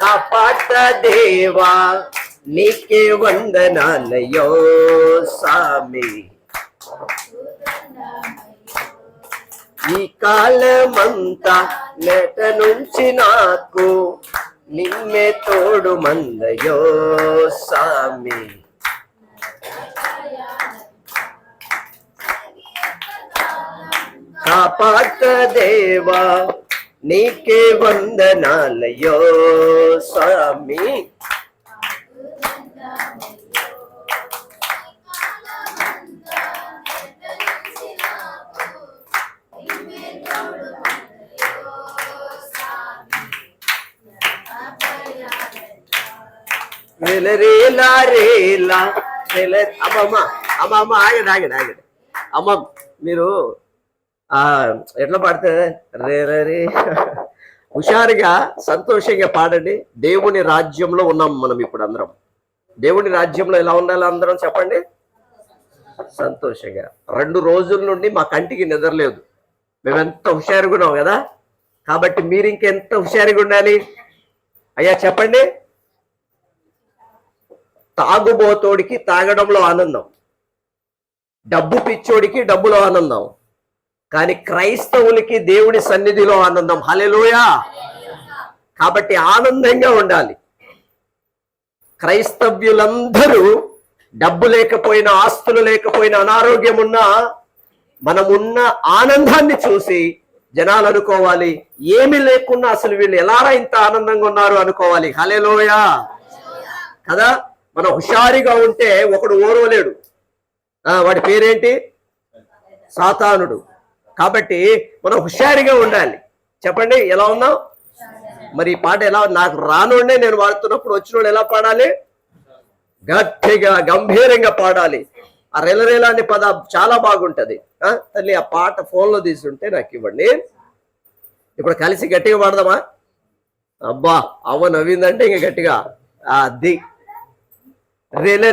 కాపాట దేవా నీకే వందనాలయో సామి. ఈ కాలమంతా నెట నుంచి నాకు నిన్నే తోడు మందయో సామి. కాపాట దేవా నీకే వందనాలయో స్వామి. రేలా రేలా అమ్మమ్మ అమ్మమ్మ ఆగండి ఆగండి ఆగండి అమ్మ. మీరు ఎట్లా పాడితే రే రే హుషారుగా సంతోషంగా పాడండి. దేవుని రాజ్యంలో ఉన్నాం మనం ఇప్పుడు అందరం. దేవుని రాజ్యంలో ఎలా ఉండాలి అందరం చెప్పండి? సంతోషంగా. 2 రోజుల నుండి మా కంటికి నిద్రలేదు. మేమెంత హుషారుగా ఉన్నాం కదా. కాబట్టి మీరు ఇంకెంత హుషారుగా ఉండాలి అయ్యా చెప్పండి. తాగుబోతోడికి తాగడంలో ఆనందం, డబ్బు పిచ్చోడికి డబ్బులో ఆనందం, కానీ క్రైస్తవులకి దేవుడి సన్నిధిలో ఆనందం. హల్లెలూయా. కాబట్టి ఆనందంగా ఉండాలి. క్రైస్తవ్యులందరూ డబ్బు లేకపోయినా, ఆస్తులు లేకపోయినా, అనారోగ్యం ఉన్నా మనమున్న ఆనందాన్ని చూసి జనాలు అనుకోవాలి, ఏమీ లేకున్నా అసలు వీళ్ళు ఎలారా ఇంత ఆనందంగా ఉన్నారు అనుకోవాలి. హల్లెలూయా కదా. మనం హుషారుగా ఉంటే ఒకడు ఓర్వలేడు. వాడి పేరేంటి? సాతానుడు. కాబట్టి మనం హుషారుగా ఉండాలి. చెప్పండి ఎలా ఉన్నాం? మరి ఈ పాట ఎలా? నాకు రానుండే నేను వాడుతున్నప్పుడు వచ్చినోడు ఎలా పాడాలి? గట్టిగా గంభీరంగా పాడాలి. ఆ రెలరేలా అనే పద చాలా బాగుంటది. తల్లి ఆ పాట ఫోన్లో తీసుంటే నాకు ఇవ్వండి. ఇప్పుడు కలిసి గట్టిగా పాడదామా? అబ్బా అవ్వ నవ్విందంటే ఇంక గట్టిగా అది రెలరే